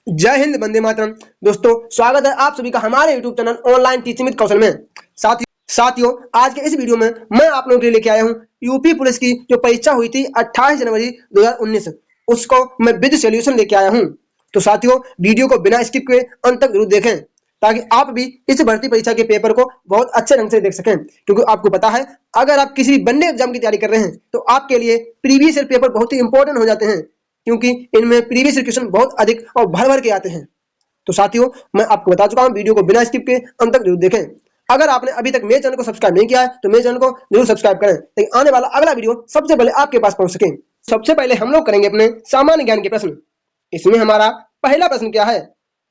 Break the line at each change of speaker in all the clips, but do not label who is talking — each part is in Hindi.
जय हिंद, वंदे मातरम। दोस्तों, स्वागत है आप सभी का हमारे YouTube channel online teaching with Kaushal में। साथियों, आज के इस वीडियो में मैं आप लोगों के लिए लेके आया हूं यूपी पुलिस की जो परीक्षा हुई थी 28 जनवरी 2019, उसको मैं विद सॉल्यूशन लेके आया हूं। तो साथियों, वीडियो को बिना स्किप किए अंत तक जरूर देखें ताकि आप भी इस भर्ती परीक्षा के पेपर को बहुत अच्छे ढंग से देख सकें। क्योंकि आपको पता है, अगर आप किसी भी बनने एग्जाम की तैयारी कर रहे हैं तो आपके लिए प्रीवियस ईयर पेपर बहुत ही इंपॉर्टेंट हो जाते हैं, क्योंकि इनमें प्रीवियस ईयर क्वेश्चन बहुत अधिक और भर भर के आते हैं। तो साथियों, मैं आपको बता चुका हूं, वीडियो को बिना स्किप के अंत तक जरूर देखें। अगर आपने अभी तक मेरे चैनल को सब्सक्राइब नहीं किया है तो मेरे चैनल को जरूर सब्सक्राइब करें ताकि आने वाला अगला वीडियो सबसे पहले आपके पास पहुंच सके। सबसे पहले हम लोग करेंगे अपने सामान्य ज्ञान के प्रश्न। इसमें हमारा पहला प्रश्न क्या है?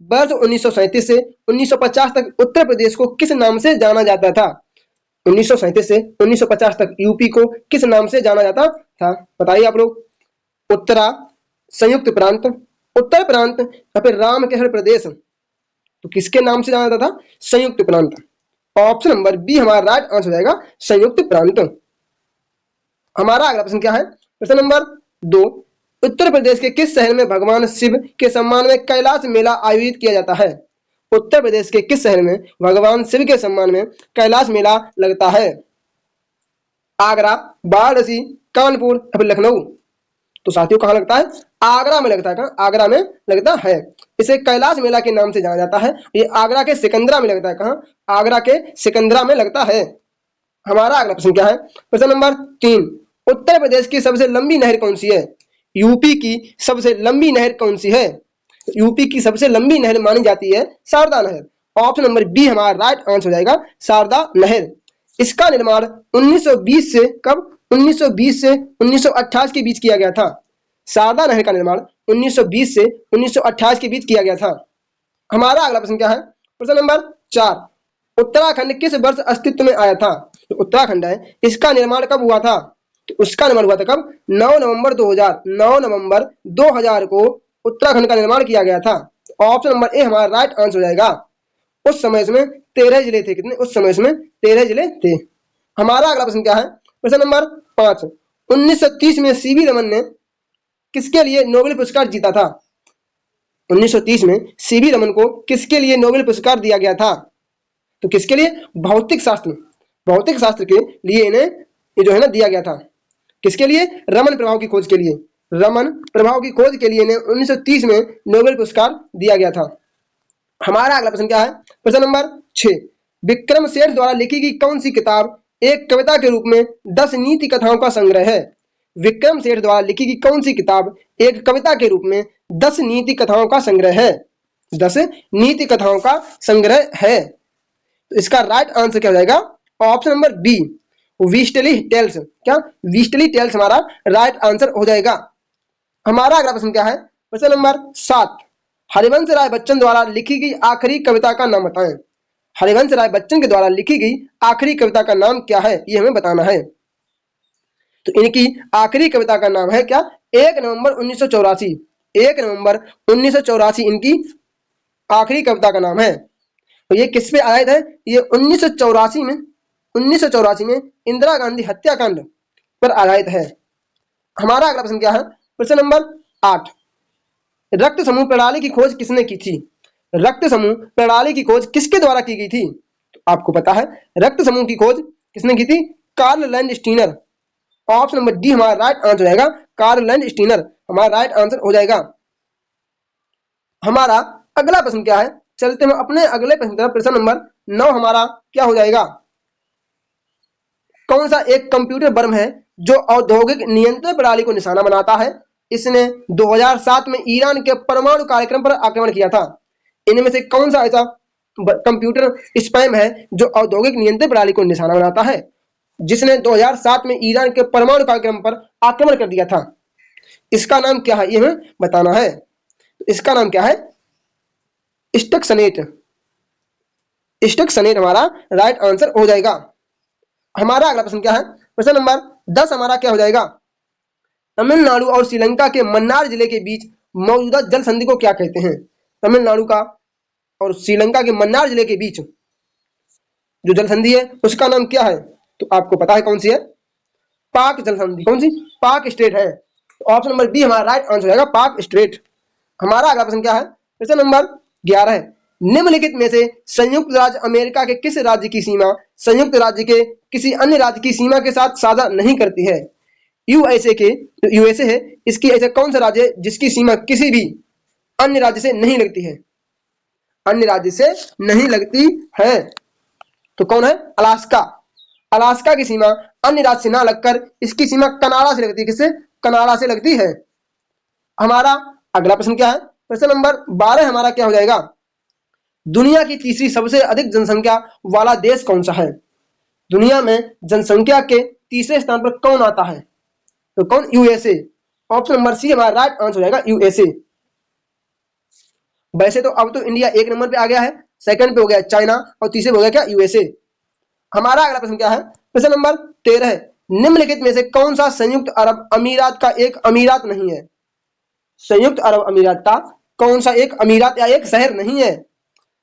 वर्ष 1937 से 1950 तक उत्तर प्रदेश को किस नाम से जाना जाता था? 1937 से 1950 तक यूपी को किस नाम से जाना जाता था? बताइए आप लोग। उत्तरा, संयुक्त प्रांत, उत्तर प्रांत या फिर रामकेश्वर प्रदेश? तो किसके नाम से जाना जाता था? संयुक्त प्रांत। ऑप्शन नंबर बी हमारा राइट आंसर हो जाएगा, संयुक्त प्रांत। हमारा अगला प्रश्न क्या है? प्रश्न नंबर 2, उत्तर प्रदेश के किस शहर में भगवान शिव के सम्मान में कैलाश मेला आयोजित किया जाता है? उत्तर प्रदेश के किस शहर में भगवान शिव के सम्मान में कैलाश मेला लगता है? आगरा, वाराणसी, कानपुर या फिर लखनऊ? तो साथियों, कहाँ लगता है? आगरा में लगता है। कहाँ? आगरा में लगता है। इसे कैलाश मेला के नाम से जाना जाता है। ये आगरा के सिकंदरा में लगता है। कहाँ? आगरा के सिकंदरा में लगता है। हमारा अगला प्रश्न क्या है? प्रश्न नंबर 3, उत्तर प्रदेश की सबसे लंबी नहर कौन सी है? यूपी की सबसे लंबी नहर कौन सी है? यूपी की सबसे लंबी नहर मानी जाती है शारदा नहर। ऑप्शन नंबर बी हमारा राइट आंसर हो जाएगा, शारदा नहर। इसका निर्माण 1920 से कब? 1920 से 1928 के बीच किया गया था। शारदा नहर का निर्माण 1920 से 1928 के बीच किया गया था। हमारा अगला प्रश्न क्या है? प्रश्न नंबर 4, उत्तराखंड किस वर्ष अस्तित्व में आया था? तो उत्तराखंड है, इसका निर्माण कब हुआ था? तो उसका निर्माण हुआ था कब? 9 नवंबर 2000। 9 नवंबर 2000 को उत्तराखंड का निर्माण किया गया था। ऑप्शन नंबर ए हमारा राइट आंसर हो जाएगा। उस समय इसमें 13 जिले थे। कितने? उस समय इसमें 13 जिले थे। हमारा अगला प्रश्न क्या है? प्रश्न नंबर 5, 1930 में सीवी रमन ने किसके लिए नोबेल पुरस्कार जीता था? 1930 में सीवी रमन को किसके लिए नोबेल पुरस्कार दिया गया था? तो किसके लिए? भौतिक शास्त्र। भौतिक शास्त्र के लिए इन्हें ये जो है ना दिया गया था। किसके लिए? रमन प्रभाव की खोज के लिए। रमन प्रभाव की खोज के लिए इन्हें 1930 में नोबेल पुरस्कार दिया गया था। हमारा अगला प्रश्न क्या है? प्रश्न नंबर 6, विक्रम सेठ द्वारा लिखी गई कौन सी किताब एक कविता के रूप में 10 नीति कथाओं का संग्रह है? विक्रम सेठ द्वारा लिखी गई कौन सी किताब एक कविता के रूप में 10 नीति कथाओं का संग्रह है? 10 नीति कथाओं का संग्रह है। तो इसका राइट आंसर क्या हो जाएगा? Option number B, beastly tales. क्या? वीस्टली टेल्स हमारा राइट आंसर हो जाएगा। हमारा अगला प्रश्न क्या है? प्रश्न नंबर 7, हरिवंश राय बच्चन द्वारा लिखी गई आखिरी कविता का नाम बताएं। हरिवंश राय बच्चन के द्वारा लिखी गई आखिरी कविता का नाम क्या है? ये हमें बताना है। तो इनकी आखिरी कविता का नाम है क्या? 1 नवंबर 1984। 1 नवंबर 1984 इनकी आखिरी कविता का नाम है। तो ये किस पे आधारित है? ये 1984 में इंदिरा गांधी हत्याकांड पर आधारित है। हमारा अगला प्रश्न क्या है? प्रश्न नंबर 8, रक्त समूह प्रणाली की खोज किसने की थी? रक्त समूह प्रणाली की खोज किसके द्वारा की गई थी? तो आपको पता है, रक्त समूह की खोज किसने की थी? Karl Landsteiner. Option number D हमारा राइट आंसर हो जाएगा, कार्ल लैंडस्टीनर हमारा राइट आंसर हो जाएगा। हमारा अगला प्रश्न क्या है? चलते हैं अपने अगले प्रश्न तरफ। प्रश्न नंबर 9 हमारा क्या हो जाएगा? कौन सा एक कंप्यूटर वर्म है जो औद्योगिक नियंत्रण प्रणाली को निशाना बनाता है? इसने 2007 में ईरान के परमाणु कार्यक्रम पर आक्रमण किया था। इनमें से कौन सा ऐसा कंप्यूटर स्पैम है जो औद्योगिक नियंत्रण प्रणाली को निशाना बनाता है, जिसने 2007 में ईरान के परमाणु कार्यक्रम पर आक्रमण कर दिया था? इसका नाम क्या है? ये हमें बताना है। इसका नाम क्या है? स्टक्सनेट। स्टक्सनेट हमारा राइट आंसर हो जाएगा। हमारा अगला प्रश्न क्या है? प्रश्न नंबर 10 हमारा क्या हो जाएगा? तमिलनाडु और श्रीलंका के मन्नार जिले के बीच मौजूदा जल संधि को क्या कहते हैं? तमिलनाडु का और श्रीलंका के मन्नार जिले के बीच जो जल संधि है उसका नाम क्या है? तो आपको पता है कौन सी है? पाक जल संधि। कौन सी? पाक स्ट्रेट है। ऑप्शन नंबर बी हमारा राइट आंसर हो जाएगा, पाक स्ट्रेट। हमारा अगला प्रश्न क्या है? प्रश्न नंबर 11 है, निम्नलिखित में से संयुक्त राज्य अमेरिका के किस राज्य की सीमा संयुक्त राज्य के किसी अन्य राज्य की सीमा के साथ साझा नहीं करती है? यूएसए के जो यूएसए है, इसकी ऐसा कौन सा राज्य है जिसकी सीमा किसी भी अन्य राज्य से नहीं लगती है? अन्य राज्य से नहीं लगती है तो कौन है? अलास्का। अलास्का की सीमा अन्य राज्य से ना लगकर इसकी सीमा कनाडा से लगती है। किससे? कनाडा से लगती है। हमारा अगला प्रश्न क्या है? प्रश्न नंबर 12 हमारा क्या हो जाएगा? दुनिया की तीसरी सबसे अधिक जनसंख्या वाला देश कौन सा है? दुनिया में जनसंख्या के तीसरे स्थान पर कौन आता है? तो कौन? यूएसए। ऑप्शन नंबर सी हमारा राइट आंसर हो जाएगा, यूएसए। वैसे तो अब तो इंडिया 1 नंबर पे आ गया है, सेकंड पे हो गया चाइना और तीसरे पे हो गया क्या? यूएसए। हमारा अगला प्रश्न क्या है? प्रश्न नंबर 13 है, निम्नलिखित में से कौन सा संयुक्त अरब अमीरात का एक अमीरात नहीं है? संयुक्त अरब अमीरात का कौन सा एक अमीरात या एक शहर नहीं है?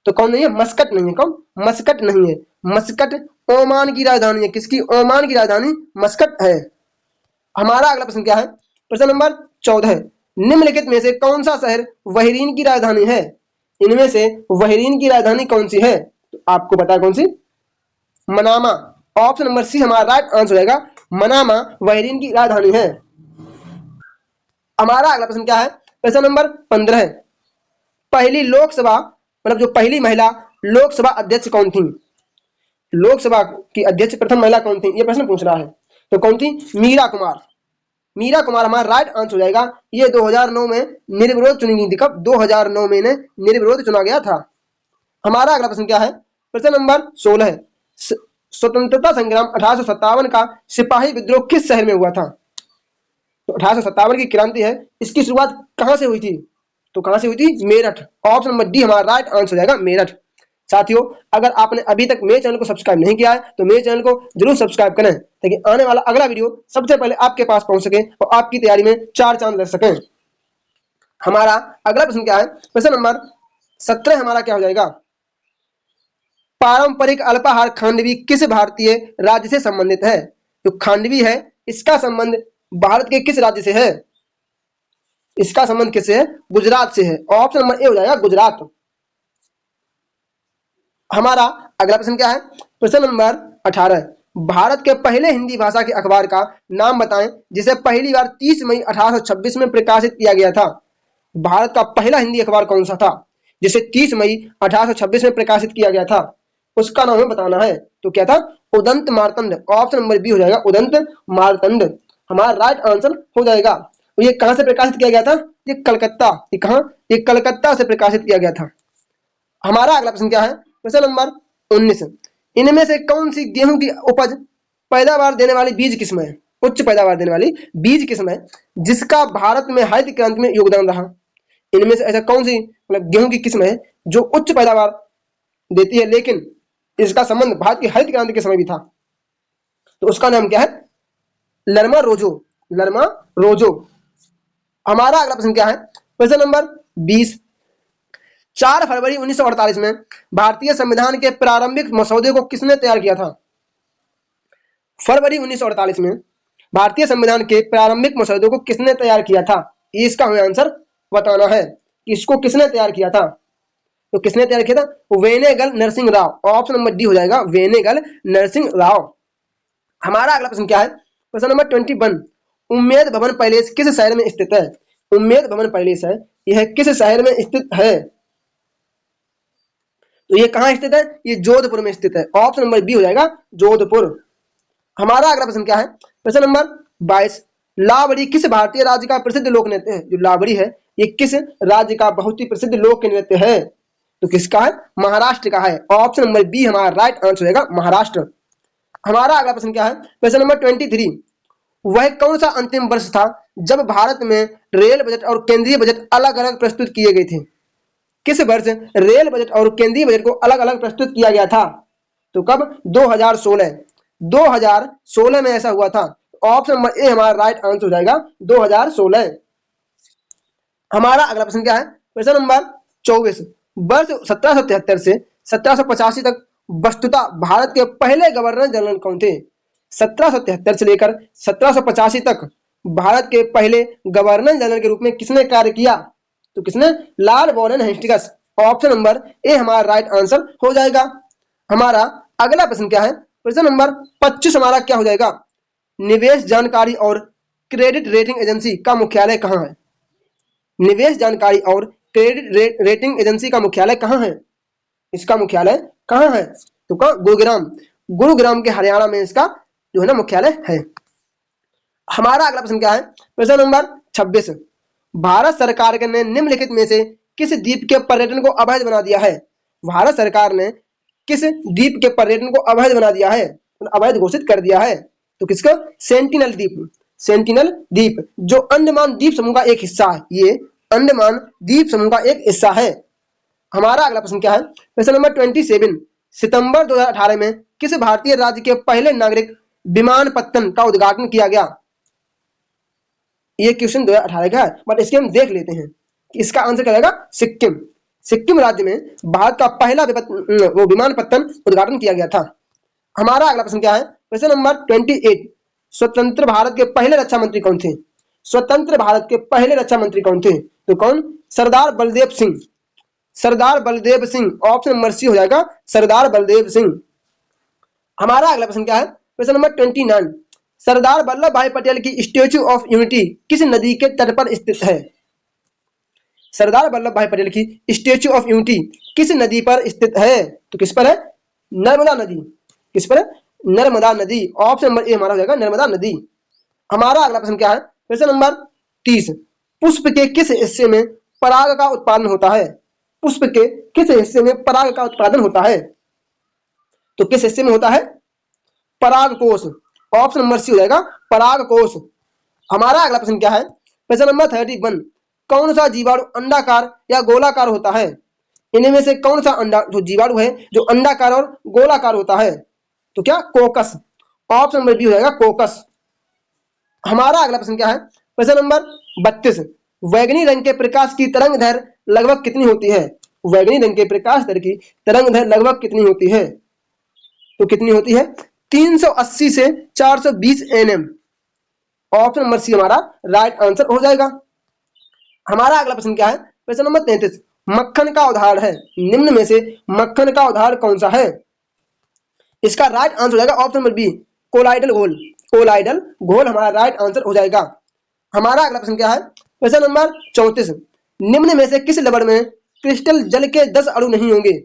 तो कौन नहीं है? मस्कट नहीं है। कौन? मस्कट नहीं है। मस्कट ओमान की राजधानी है। किसकी? ओमान की राजधानी मस्कट है। हमारा अगला प्रश्न क्या है? प्रश्न नंबर 14 है, निम्नलिखित में से कौन सा शहर बहरीन की राजधानी है? इनमें से बहरीन की राजधानी कौन सी है? तो आपको पता है कौन सी? मनामा। ऑप्शन नंबर सी हमारा राइट आंसर रहेगा, मनामा बहरीन की राजधानी है। हमारा अगला प्रश्न क्या है? प्रश्न नंबर 15 है, पहली लोकसभा मतलब जो पहली महिला लोकसभा अध्यक्ष कौन थी? लोकसभा की अध्यक्ष प्रथम महिला कौन थी? ये प्रश्न पूछ रहा है। तो कौन थी? मीरा कुमार। मीरा कुमार हमारा राइट आंसर हो जाएगा। ये 2009 में निर्विरोध चुनी गई थी। कब? 2009 में इन्हें निर्विरोध चुना गया था। हमारा अगला प्रश्न क्या है? प्रश्न नंबर 16 है, स्वतंत्रता संग्राम 1857 का सिपाही विद्रोह किस शहर में हुआ था? तो 1857 की क्रांति है, इसकी शुरुआत कहां से हुई थी? तो कहां से हुई थी? मेरठ। ऑप्शन नंबर डी हमारा राइट आंसर हो जाएगा, मेरठ। साथियों, अगर आपने अभी तक मेरे चैनल को सब्सक्राइब नहीं किया है तो मेरे चैनल को जरूर सब्सक्राइब करें ताकि आने वाला अगला वीडियो सबसे पहले आपके पास पहुंच सके और आपकी तैयारी में 4 चांद लग सके। हमारा अगला प्रश्न क्या है? प्रश्न नंबर 17 हमारा क्या हो जाएगा? पारंपरिक अल्पाहार खांडवी किस भारतीय राज्य से संबंधित है? जो खांडवी है इसका संबंध भारत के किस राज्य से है? इसका संबंध किससे है? गुजरात से है। ऑप्शन नंबर ए हो जाएगा, गुजरात। हमारा अगला प्रश्न क्या है? प्रश्न नंबर 18, भारत के पहले हिंदी भाषा के अखबार का नाम बताएं जिसे पहली बार 30 मई 1826 में प्रकाशित किया गया था। भारत का पहला हिंदी अखबार कौन सा था जिसे 30 मई 1826 में प्रकाशित किया गया था? उसका नाम हमें बताना है। तो क्या था? Udant Martand. Option number B हो जाएगा, उदंत मार्तंड। हमारा राइट आंसर हो जाएगा। तो ये कहां से प्रकाशित किया गया था? ये कलकत्ता। ये कहां? ये कलकत्ता से प्रकाशित किया गया था। हमारा अगला प्रश्न क्या है? प्रश्न नंबर 19, इनमें से कौन सी गेहूं की उपज पैदावार देने वाली बीज किस्म है? उच्च पैदावार देने वाली बीज किस्म है जिसका भारत में हरित क्रांति में योगदान रहा। इनमें से ऐसा कौन सी मतलब गेहूं की किस्म है जो उच्च पैदावार देती है लेकिन इसका संबंध भारत की हरित क्रांति के समय भी था? तो उसका नाम क्या है? लरमा रोजो। लरमा रोजो। हमारा अगला प्रश्न क्या है? प्रश्न नंबर 20, 4 फरवरी 1948 में भारतीय संविधान के प्रारंभिक मसौदे को किसने तैयार किया था? फरवरी 1948 में भारतीय संविधान के प्रारंभिक मसौदे को किसने तैयार किया था? इसका हमें आंसर बताना है कि इसको किसने तैयार किया था। तो किसने तैयार किया था? Benegal Narsing Rau. Option number D हो जाएगा, वेनेगल नरसिंह राव। हमारा अगला प्रश्न क्या है? प्रश्न नंबर 21, उम्मेद भवन पैलेस किस शहर में स्थित है? उम्मेद भवन पैलेस है, यह किस शहर में स्थित है? तो ये कहां स्थित है? ये जोधपुर में स्थित है। ऑप्शन नंबर बी हो जाएगा, जोधपुर। हमारा अगला प्रश्न क्या है? प्रश्न नंबर 22, लावड़ी किस भारतीय राज्य का प्रसिद्ध लोक नृत्य है? जो लावड़ी है ये किस राज्य का बहुत ही प्रसिद्ध लोक नृत्य है? तो किसका है? महाराष्ट्र का है। ऑप्शन नंबर बी हमारा राइट आंसर होगा, महाराष्ट्र। हमारा अगला प्रश्न क्या है? प्रश्न नंबर 23, वह कौन सा अंतिम वर्ष था जब भारत में रेल बजट और केंद्रीय बजट अलग अलग प्रस्तुत किए गए थे? किस वर्ष रेल बजट और केंद्रीय बजट को अलग अलग प्रस्तुत किया गया था? तो कब? 2016। 2016 में ऐसा हुआ था। ऑप्शन नंबर ए हमारा राइट आंसर हो जाएगा, 2016। हमारा अगला प्रश्न क्या है? प्रश्न नंबर 24, वर्ष 1773 से 1785 तक वस्तुतः भारत के पहले गवर्नर जनरल कौन थे? 1773 से लेकर 1785 तक भारत के पहले गवर्नर जनरल के रूप में किसने कार्य किया? तो किसने? Lord Warren Hastings. Option number A हमारा राइट आंसर हो जाएगा। हमारा अगला प्रश्न क्या है? प्रश्न नंबर 25 हमारा क्या हो जाएगा? निवेश जानकारी और क्रेडिट रेटिंग एजेंसी का मुख्यालय कहाँ है? निवेश जानकारी और क्रेडिट रेटिंग एजेंसी का मुख्यालय कहाँ है? इसका मुख्यालय कहाँ है? तो गुरुग्राम। गुरुग्राम के हरियाणा में इसका जो है ना मुख्यालय है। हमारा अगला प्रश्न क्या है? प्रश्न नंबर 26। भारत सरकार ने निम्नलिखित में से किस द्वीप के पर्यटन को अवैध बना दिया है? भारत सरकार ने किस द्वीप के पर्यटन को अवैध बना दिया है, अवैध घोषित कर दिया है? तो किसका? सेंटिनल द्वीप। सेंटिनल द्वीप जो अंडमान द्वीप समूह का एक हिस्सा है, ये अंडमान द्वीप समूह का एक हिस्सा है। हमारा अगला प्रश्न क्या है? प्रश्न नंबर 27। सितंबर 2018 में किस भारतीय राज्य के पहले नागरिक विमानपत्तन का उद्घाटन किया गया? ये क्वेश्चन 2018 का है, बट इसके हम देख लेते हैं कि इसका आंसर क्या रहेगा? सिक्किम। सिक्किम राज्य में भारत का पहला वो विमानपत्तन उद्घाटन किया गया था। हमारा अगला प्रश्न क्या है? प्रश्न नंबर 28। स्वतंत्र भारत के पहले रक्षा मंत्री कौन थे? स्वतंत्र भारत के पहले रक्षा मंत्री कौन थे? तो कौन? Sardar Baldev Singh. Sardar Baldev Singh. Option number C हो जाएगा, सरदार बलदेव सिंह। हमारा अगला प्रश्न क्या है? प्रश्न नंबर 29। सरदार वल्लभ भाई पटेल की स्टेच्यू ऑफ यूनिटी किस नदी के तट पर स्थित है? सरदार वल्लभ भाई पटेल की स्टेच्यू ऑफ यूनिटी किस नदी पर स्थित है? तो किस पर है? नर्मदा नदी। किस पर है? नर्मदा नदी। ऑप्शन नंबर ए हमारा हो जाएगा, नर्मदा नदी। हमारा अगला प्रश्न क्या है? प्रश्न नंबर 30। पुष्प के किस हिस्से में पराग का उत्पादन होता है? पुष्प के किस हिस्से में पराग का उत्पादन होता है? तो किस हिस्से में होता है? पराग कोश। ऑप्शन नंबर सी हो जाएगा, पराग कोश। हमारा अगला प्रश्न क्या है? प्रश्न नंबर 31। कौन सा जीवाणु अंडाकार या गोलाकार होता है? इनमें से कौन सा अंडा जो जीवाणु है जो अंडाकार और गोलाकार होता है? तो क्या? कोकस। ऑप्शन नंबर बी हो जाएगा, कोकस। हमारा अगला प्रश्न क्या है? प्रश्न नंबर 32। वैगनी रंग के प्रकाश की तरंग दैर्घ्य लगभग कितनी होती है? वैगनी रंग के प्रकाश दर की तरंग दैर्घ्य लगभग कितनी होती है? तो कितनी होती है? 380 से 420 nm। ऑप्शन नंबर सी हमारा राइट आंसर हो जाएगा। हमारा अगला प्रश्न क्या है? प्रश्न नंबर 33। मक्खन का उदाहरण है, निम्न में से मक्खन का उदाहरण कौन सा है? इसका राइट आंसर हो जाएगा ऑप्शन नंबर बी, कोलाइडल घोल। कोलाइडल घोल हमारा राइट आंसर हो जाएगा। हमारा अगला प्रश्न क्या है? प्रश्न नंबर 34। निम्न में से किस लवण में क्रिस्टल जल के 10 अणु नहीं होंगे?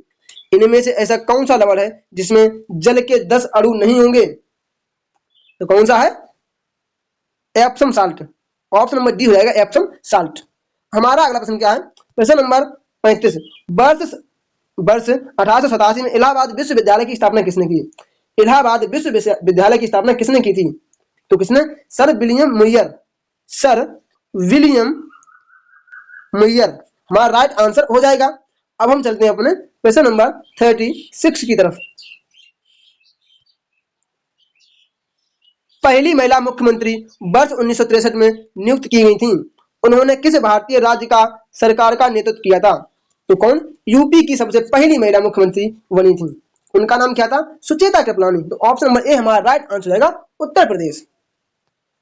इनमें से ऐसा कौन सा लवण है जिसमें जल के 10 अणु नहीं होंगे? तो कौन सा है? Epsom salt. Option number D हो जाएगा, एप्सम साल्ट। हमारा अगला प्रश्न क्या है? प्रश्न नंबर 35। वर्ष 1887 में इलाहाबाद विश्वविद्यालय की स्थापना किसने की? इलाहाबाद विश्वविद्यालय की स्थापना किसने की थी? तो किसने? Sir William Muir. Sir William Muir हमारा राइट आंसर हो जाएगा। अब हम चलते हैं अपने प्रश्न नंबर 36 की तरफ। पहली महिला मुख्यमंत्री वर्ष 1963 में नियुक्त की गई थी। उन्होंने किस भारतीय राज्य का सरकार का नेतृत्व किया था? तो कौन? यूपी की सबसे पहली महिला मुख्यमंत्री बनी थी। उनका नाम क्या था? सुचेता कृपलानी। तो ऑप्शन नंबर ए हमारा राइट आंसर जाएगा, उत्तर प्रदेश।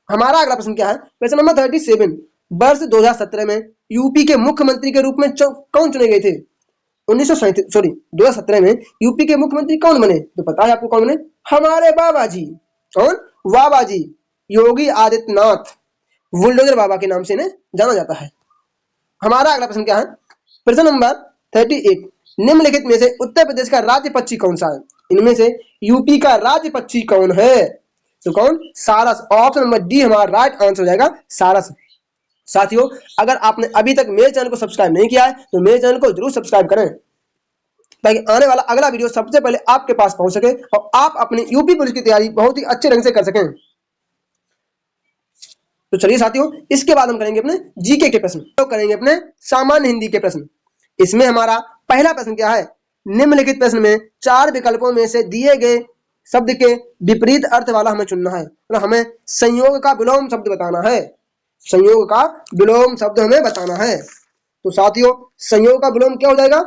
हमारा अगला प्रश्न क्या है? प्रश्न नंबर 37। वर्ष 2017 में यूपी के मुख्यमंत्री के रूप में कौन चुने गए थे? 2017 में यूपी के मुख्यमंत्री कौन बने? तो पता है आपको कौन बने? हमारे बाबा जी। कौन? बाबा जी योगी आदित्यनाथ। बुलडोजर बाबा के नाम से इन्हें जाना जाता है। हमारा अगला प्रश्न क्या है? प्रश्न नंबर 38। निम्नलिखित में से उत्तर प्रदेश का राज्य पक्षी कौन सा है? इनमें से यूपी का राज्य पक्षी कौन है? तो कौन? सारस। ऑप्शन नंबर डी हमारा राइट आंसर हो जाएगा, सारस। साथियों, अगर आपने अभी तक मेरे चैनल को सब्सक्राइब नहीं किया है तो मेरे चैनल को जरूर सब्सक्राइब करें ताकि आने वाला अगला वीडियो सबसे पहले आपके पास पहुंच सके और आप अपनी यूपी पुलिस की तैयारी बहुत ही अच्छे ढंग से कर सकें। तो चलिए साथियों, इसके बाद हम करेंगे अपने जीके के प्रश्न। तो करेंगे अपने सामान्य हिंदी के प्रश्न। इसमें हमारा पहला प्रश्न क्या है? निम्नलिखित प्रश्न में 4 विकल्पों में से दिए गए शब्द के विपरीत अर्थ वाला हमें चुनना है। तो हमें संयोग का विलोम शब्द बताना है। संयोग का विलोम शब्द हमें बताना है। तो साथियों, संयोग का विलोम क्या हो जाएगा?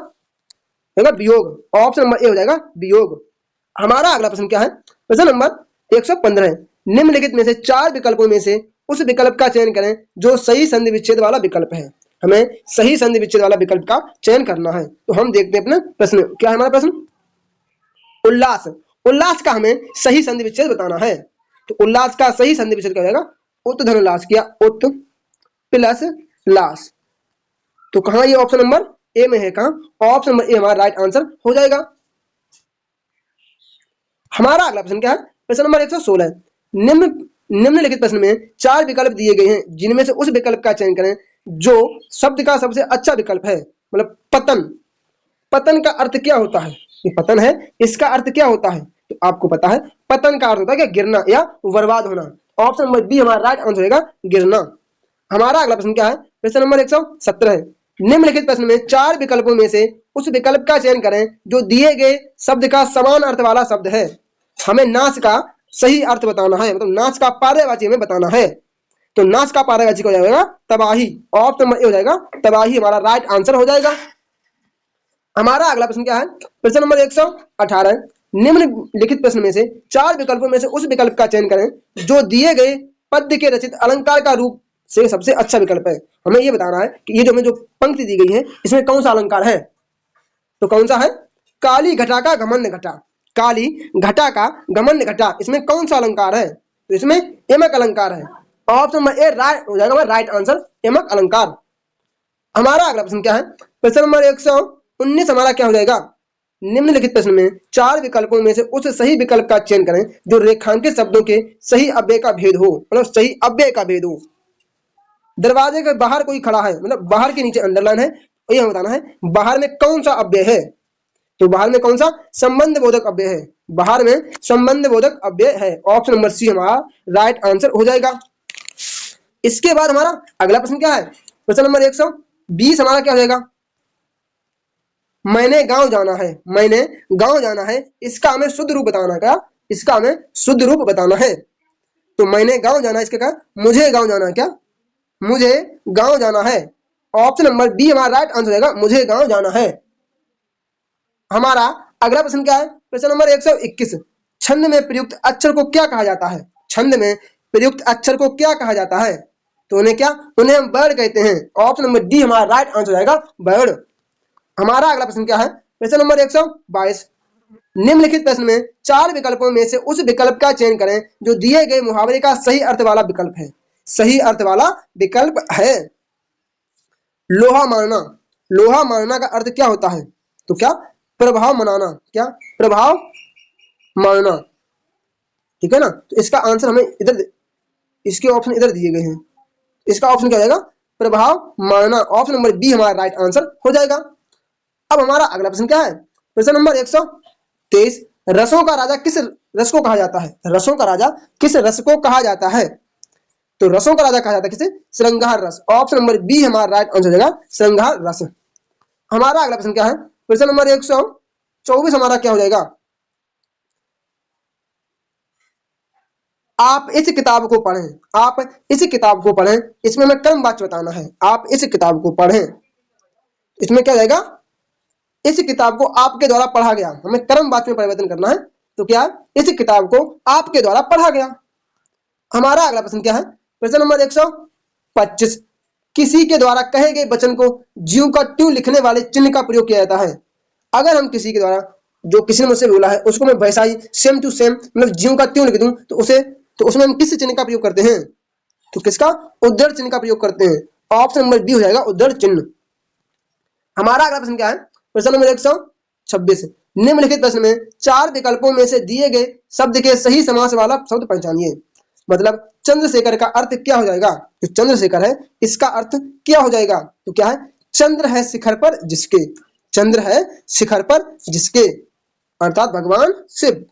वियोग। ऑप्शन नंबर ए हो जाएगा, वियोग। हमारा अगला प्रश्न क्या है? प्रश्न नंबर 115। निम्नलिखित में से 4 विकल्पों में से उस विकल्प का चयन करें जो सही संधि विच्छेद वाला विकल्प है। हमें सही संधि विच्छेद वाला विकल्प का चयन करना है। तो हम देखते हैं अपना प्रश्न, क्या है हमारा प्रश्न? उल्लास। उल्लास का हमें सही संधि विच्छेद बताना है। तो उल्लास का सही संधि विच्छेद क्या हो जाएगा? उत धनुलास किया, उत प्लस लास। तो कहां ये ऑप्शन नंबर ए में है, कहां? ऑप्शन नंबर ए हमारा राइट आंसर हो जाएगा। हमारा अगला प्रश्न क्या है? प्रश्न नंबर 116। निम्नलिखित प्रश्न में 4 विकल्प दिए गए हैं, जिनमें से उस विकल्प का चयन करें जो शब्द का सबसे अच्छा विकल्प है। मतलब पतन, पतन का अर्थ क्या होता है? ये पतन है, इसका अर्थ क्या होता है? तो आपको पता है पतन का अर्थ होता है क्या? गिरना या बर्बाद होना। ऑप्शन नंबर बी हमारा राइट आंसर होगा, गिरना। हमारा अगला प्रश्न क्या है? प्रश्न नंबर 117 है। निम्नलिखित प्रश्न में 4 विकल्पों में से उस विकल्प का चयन करें जो दिए गए शब्द का समान अर्थ वाला शब्द है। हमें नाच का सही अर्थ बताना है, मतलब नाच का पर्यायवाची हमें बताना है। तो नाच का पर्यायवाची हो जाएगा तबाही। ऑप्शन नंबर ए हो जाएगा तबाही, हमारा राइट आंसर हो जाएगा। हमारा अगला प्रश्न क्या है? प्रश्न नंबर 118। निम्नलिखित प्रश्न में से 4 विकल्पों में से उस विकल्प का चयन करें जो दिए गए पद्य के रचित अलंकार का रूप से सबसे अच्छा विकल्प है। हमें यह बताना है कि ये जो हमें जो पंक्ति दी गई है इसमें कौन सा अलंकार है। तो कौन सा है? काली घटा का घमंड घटा, काली घटा का घमंड घटा, इसमें कौन सा अलंकार है? तो इसमें एमक अलंकार है। ऑप्शन नंबर ए राइट हो जाएगा, राइट आंसर एमक अलंकार। हमारा अगला प्रश्न क्या है? प्रश्न नंबर 119 हमारा क्या हो जाएगा? निम्नलिखित प्रश्न में 4 विकल्पों में से उस सही विकल्प का चयन करें जो रेखांकित शब्दों के सही अव्यय का भेद हो, मतलब सही अव्यय का भेद हो। दरवाजे के बाहर कोई खड़ा है, मतलब बाहर के नीचे अंडरलाइन है, और यह बताना है बाहर में कौन सा अव्यय है। तो बाहर में कौन सा संबंध बोधक अव्यय है? बाहर में संबंध बोधक अव्यय है। ऑप्शन नंबर सी हमारा राइट आंसर हो जाएगा। इसके बाद हमारा अगला प्रश्न क्या है? प्रश्न नंबर 120 हमारा क्या हो जाएगा? मैंने गांव जाना है, मैंने गांव जाना है, इसका हमें शुद्ध रूप बताना, क्या? इसका हमें शुद्ध रूप बताना है। तो मैंने गांव जाना है, इसके क्या? मुझे गांव जाना है, क्या? मुझे गांव जाना है। ऑप्शन नंबर बी हमारा राइट आंसर होगा, मुझे गांव जाना है। हमारा अगला प्रश्न क्या है? प्रश्न नंबर 121। छंद में प्रयुक्त अक्षर को क्या कहा जाता है? छंद में प्रयुक्त अक्षर को क्या कहा जाता है? तो उन्हें क्या? उन्हें हम वर्ड कहते हैं। ऑप्शन नंबर डी हमारा राइट आंसर जाएगा, वर्ड। हमारा अगला प्रश्न क्या है? प्रश्न नंबर 122। निम्नलिखित प्रश्न में 4 विकल्पों में से उस विकल्प का चयन करें जो दिए गए मुहावरे का सही अर्थ वाला विकल्प है। सही अर्थ वाला विकल्प है लोहा मारना। लोहा मारना का अर्थ क्या होता है? तो क्या? प्रभाव मनाना, क्या? प्रभाव मारना, ठीक है ना। तो इसका आंसर हमें इधर, इसके ऑप्शन इधर दिए गए हैं, इसका ऑप्शन क्या हो जाएगा? प्रभाव मारना। ऑप्शन नंबर बी हमारा राइट आंसर हो जाएगा। अब हमारा अगला प्रश्न क्या है? प्रश्न नंबर 123। रसों का राजा किस रस को कहा जाता है? रसों का राजा किस रस को कहा जाता है? तो रसों का राजा कहा जाता है किसे? श्रृंगार रस। ऑप्शन नंबर बी हमारा राइट आंसर हो जाएगा, श्रृंगार रस। हमारा अगला प्रश्न क्या है? प्रश्न नंबर 124 हमारा क्या हो जाएगा? आप इस किताब को पढ़ें, आप इस किताब को पढ़ें, इसमें हमें कर्म वाच्य बताना है। आप इस किताब को पढ़ें, इसमें क्या जाएगा? इस किताब को आपके द्वारा पढ़ा गया, हमें कर्म वाच्य में परिवर्तन करना है। तो क्या? इस किताब को आपके द्वारा पढ़ा गया। हमारा अगला प्रश्न क्या है? प्रश्न नंबर 125। किसी के द्वारा कहे गए वचन को ज्यों का त्यों लिखने वाले चिन्ह का प्रयोग किया जाता है। अगर हम किसी के द्वारा, जो किसी ने मुझसे बोला है उसको मैं वैसा ही सेम टू सेम, मतलब ज्यों का त्यों लिख दूं, तो उसमें हम किस चिन्ह का प्रयोग करते हैं? तो किसका? उद्धरण चिन्ह का प्रयोग करते हैं। ऑप्शन नंबर बी हो जाएगा, उद्धरण चिन्ह। हमारा अगला प्रश्न क्या है? प्रश्न नंबर 126। निम्नलिखित प्रश्न में 4 विकल्पों में से दिए गए शब्द के सही समास वाला शब्द पहचानिए। मतलब चंद्रशेखर का अर्थ क्या हो जाएगा? जो चंद्रशेखर है इसका अर्थ क्या हो जाएगा? तो क्या है? चंद्र है शिखर पर जिसके, चंद्र है शिखर पर जिसके, अर्थात भगवान शिव।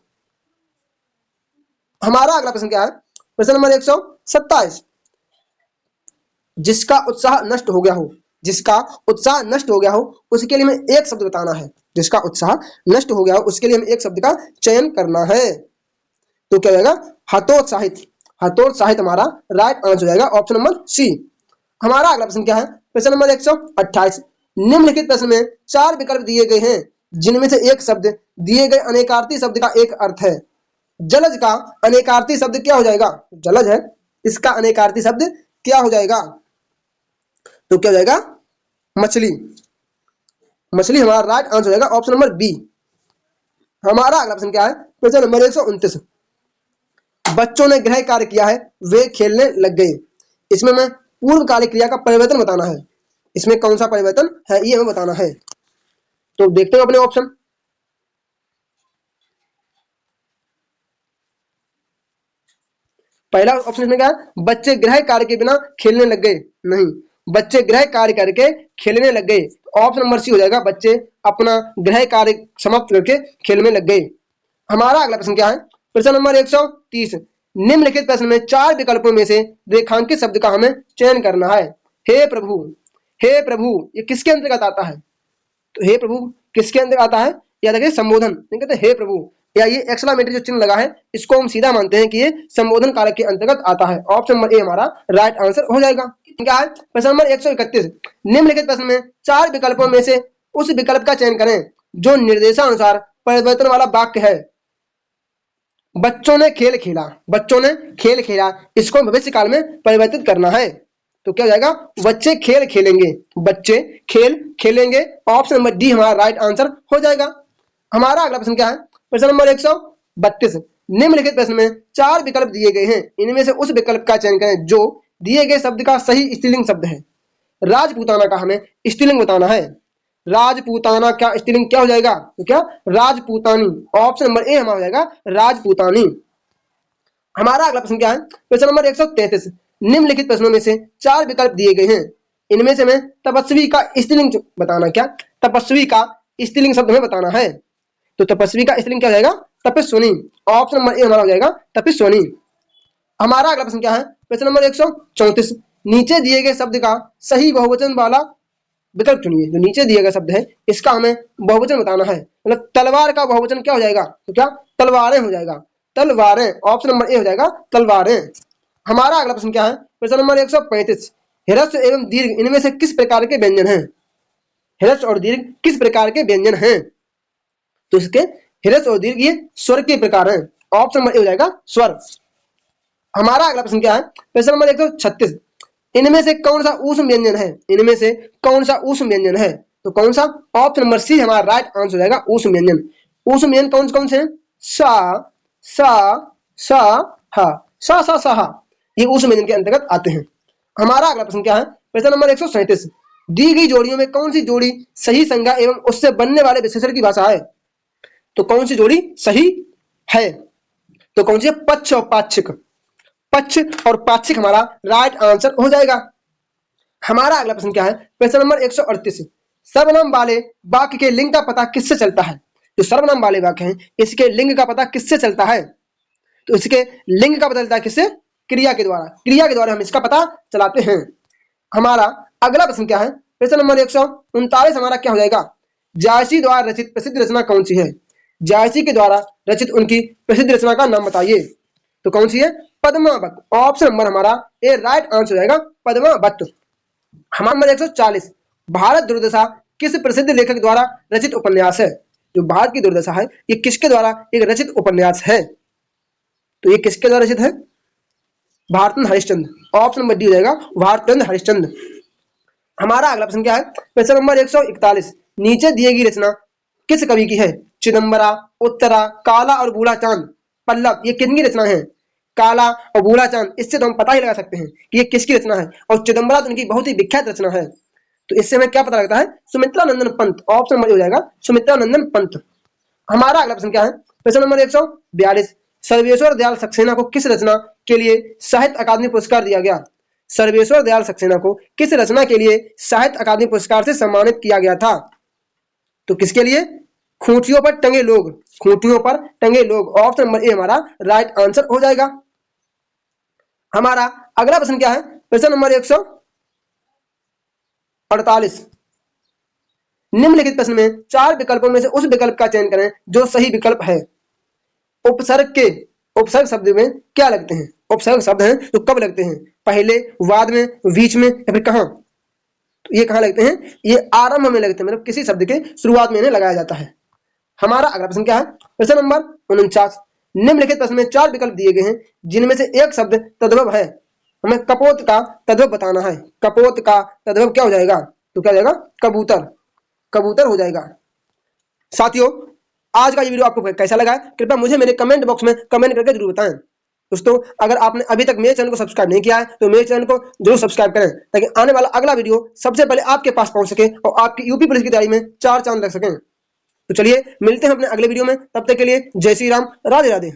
हमारा अगला प्रश्न क्या है? प्रश्न नंबर 127। जिसका उत्साह नष्ट हो गया हो, जिसका उत्साह नष्ट हो गया हो उसके लिए हमें एक शब्द बताना है। जिसका उत्साह नष्ट हो गया हो उसके लिए हमें एक शब्द का चयन करना है। तो क्या होगा? हतोत्साहित। हतोत्साहित हमारा राइट आंसर हो जाएगा, ऑप्शन नंबर सी। हमारा अगला प्रश्न क्या है? प्रश्न नंबर 128। निम्नलिखित प्रश्न में 4 विकल्प दिए गए हैं जिनमें से एक शब्द दिए गए अनेकार्थी शब्द का एक अर्थ है। जलज का अनेकार्थी शब्द क्या हो जाएगा? जलज है, इसका अनेकार्थी शब्द क्या हो जाएगा? तो क्या हो जाएगा? मछली, मछली हमारा राइट आंसर हो जाएगा ऑप्शन नंबर बी। हमारा अगला प्रश्न क्या है, प्रश्न नंबर 129। बच्चों ने गृह कार्य किया है, वे खेलने लग गए। इसमें मैं पूर्वकालिक क्रिया का परिवर्तन बताना है। इसमें कौन सा परिवर्तन है ये हमें बताना है। तो देखते हैं अपने ऑप्शन। पहला ऑप्शन इसमें क्या है, बच्चे गृह कार्य के बिना खेलने लग गए। नहीं, बच्चे गृह कार्य करके खेलने लग गए। ऑप्शन नंबर सी हो जाएगा, बच्चे अपना गृह कार्य समाप्त करके खेलने लग गए। हमारा अगला प्रश्न क्या है, प्रश्न नंबर 130। निम्नलिखित प्रश्न में 4 विकल्पों में से रेखांकित शब्द का हमें चयन करना है। हे प्रभु, हे प्रभु ये किसके अंतर्गत आता है? तो हे प्रभु किसके अंदर आता है? या देखिए संबोधन, नहीं कहते हे प्रभु, या ये एक्सक्लेमेटरी जो चिन्ह लगा है इसको हम सीधा मानते हैं कि ये संबोधन कारक के अंतर्गत आता है। ऑप्शन नंबर ए हमारा राइट आंसर हो जाएगा। क्या है, प्रश्न नंबर 131। निम्नलिखित प्रश्न में 4 विकल्पों में से उस विकल्प का चयन करें जो निर्देशानुसार परिवर्तन वाला वाक्य है। बच्चों ने खेल खेला, बच्चों ने खेल खेला, इसको भविष्य काल में परिवर्तित करना है। तो क्या हो जाएगा, बच्चे खेल खेलेंगे, बच्चे खेल खेलेंगे। ऑप्शन नंबर डी हमारा राइट आंसर हो जाएगा। हमारा अगला प्रश्न क्या है, प्रश्न नंबर 132। निम्नलिखित प्रश्न में 4 विकल्प दिए गए हैं, इनमें से उस विकल्प का चयन करें जो दिए गए शब्द का सही स्त्रीलिंग शब्द है। राजपूताना का हमें स्त्रीलिंग बताना है। राजपूताना का स्त्रीलिंग क्या हो जाएगा, तो क्या राजपूतानी। ऑप्शन नंबर ए हमारा हो जाएगा राजपूतानी। हमारा अगला प्रश्न क्या है, प्रश्न नंबर 133। निम्नलिखित प्रश्नों में से 4 विकल्प दिए गए हैं, इनमें से हमें तपस्वी का स्त्रीलिंग बताना। क्या तपस्वी का स्त्रीलिंग शब्द हमें बताना है। तो तपस्वी का स्त्रीलिंग क्या हो जाएगा, तपस्विनी। ऑप्शन नंबर ए हमारा हो जाएगा तपस्विनी। हमारा अगला प्रश्न क्या है, प्रश्न नंबर 134। नीचे दिए गए शब्द का सही बहुवचन वाला विकल्प चुनिए। जो नीचे दिया गया शब्द है इसका हमें बहुवचन बताना है। मतलब तलवार का बहुवचन क्या हो जाएगा, तो क्या तलवारें हो जाएगा, तलवारें। ऑप्शन नंबर ए हो जाएगा तलवारें। हमारा अगला प्रश्न क्या है, प्रश्न नंबर 135। ह्रस्व एवं दीर्घ इनमें से किस प्रकार के व्यंजन हैं? ह्रस्व और दीर्घ किस प्रकार के व्यंजन हैं? तो इसके ह्रस्व और दीर्घ ये स्वर के प्रकार हैं। ऑप्शन नंबर ए हो जाएगा स्वर। हमारा अगला प्रश्न क्या है, प्रश्न नंबर 136। इनमें से कौन सा ऊष्म व्यंजन है? इनमें से कौन सा ऊष्म व्यंजन है? तो कौन सा? ऑप्शन नंबर सी हमारा राइट आंसर हो जाएगा ऊष्म व्यंजन। ऊष्म व्यंजन कौन कौन से हैं? सा सा सा हा, सा सा सा हा, ये ऊष्म व्यंजन के अंतर्गत आते हैं। हमारा अगला प्रश्न क्या है, प्रश्न नंबर 137। दी गई जोड़ियों में कौन सी जोड़ी सही संज्ञा एवं उससे बनने वाले विशेषण की भाषा है? तो कौन सी जोड़ी सही है? तो कौन सी है? पक्ष और पाक्षिक। पक्ष और पाक्षिक हमारा राइट आंसर हो जाएगा। हमारा अगला प्रश्न क्या है, प्रश्न नंबर 138। सर्वनाम वाले वाक्य के लिंग का पता किससे चलता है? जो सर्वनाम वाले वाक्य हैं इसके लिंग का पता किससे चलता है? तो इसके लिंग का पता चलता है किससे? क्रिया के द्वारा। क्रिया के द्वारा हम इसका पता चलाते हैं। हमारा अगला प्रश्न क्या है, प्रश्न नंबर 139 हमारा क्या हो जाएगा, जायसी द्वारा रचित प्रसिद्ध रचना कौन सी है? जायसी के द्वारा रचित उनकी प्रसिद्ध रचना का नाम बताइए। तो कौन सी है? पद्मावत। ऑप्शन नंबर हमारा ए राइट आंसर हो जाएगा पद्मावत। हमारा नंबर 140। भारत दुर्दशा किस प्रसिद्ध लेखक द्वारा रचित उपन्यास है? जो भारत की दुर्दशा है ये किसके द्वारा एक रचित उपन्यास है? तो ये किसके द्वारा रचित है? Bharatendra Harishchandra. Option number D हो जाएगा भारतेंद्र हरिश्चंद्र। हमारा अगला प्रश्न क्या है, प्रश्न नंबर 141। नीचे दिए गई रचना किस कवि की है? चिदंबरा, उत्तरा, काला और बूढ़ा चांद, पल्लव, ये किनकी रचना है? काला और बूढ़ा चांद, इससे तो हम पता ही लगा सकते हैं कि ये किसकी रचना है। और चिदंबरा तो उनकी बहुत ही विख्यात रचना है। तो इससे हमें क्या पता लगता है? सुमित्रा नंदन पंत। ऑप्शन नंबर हो जाएगा सुमित्रा नंदन पंत। हमारा अगला प्रश्न क्या है, प्रश्न नंबर 142। सर्वेश्वर दयाल सक्सेना को किस रचना के लिए साहित्य अकादमी पुरस्कार दिया गया? सर्वेश्वर दयाल सक्सेना को किस रचना के लिए साहित्य अकादमी पुरस्कार से सम्मानित किया गया था? तो किसके लिए? खूंटियों पर टंगे लोग। खूंटियों पर टंगे लोग। ऑप्शन नंबर ए हमारा राइट आंसर हो जाएगा। हमारा अगला प्रश्न क्या है, प्रश्न नंबर 148। निम्नलिखित प्रश्न में 4 विकल्पों में से उस विकल्प का चयन करें जो सही विकल्प है। उपसर्ग शब्द में क्या लगते हैं? उपसर्ग शब्द हैं तो कब लगते हैं? पहले, बाद में, बीच में या फिर कहां? तो ये कहां लगते हैं? ये आरंभ में लगते हैं, मतलब किसी शब्द के शुरुआत में इन्हें लगाया जाता है। हमारा अगला प्रश्न क्या है, प्रश्न नंबर 49। निम्नलिखित प्रश्न में 4 विकल्प दिए गए हैं जिनमें से एक शब्द तद्भव है। हमें कपोत का तद्भव बताना है। कपोत का तद्भव क्या हो जाएगा? तो क्या हो जाएगा, कबूतर, कबूतर हो जाएगा। साथियों, आज का ये वीडियो आपको कैसा लगा है कृपया मुझे मेरे कमेंट बॉक्स में कमेंट करके जरूर बताएं। दोस्तों, अगर आपने अभी तक मेरे चैनल को सब्सक्राइब नहीं किया है तो मेरे चैनल को जरूर सब्सक्राइब करें, ताकि आने वाला अगला वीडियो सबसे पहले आपके पास पहुंच सके और आपकी यूपी पुलिस की तैयारी में 4 चांद लग सकें। तो चलिए मिलते हैं अपने अगले वीडियो में, तब तक के लिए जय श्री राम, राधे राधे।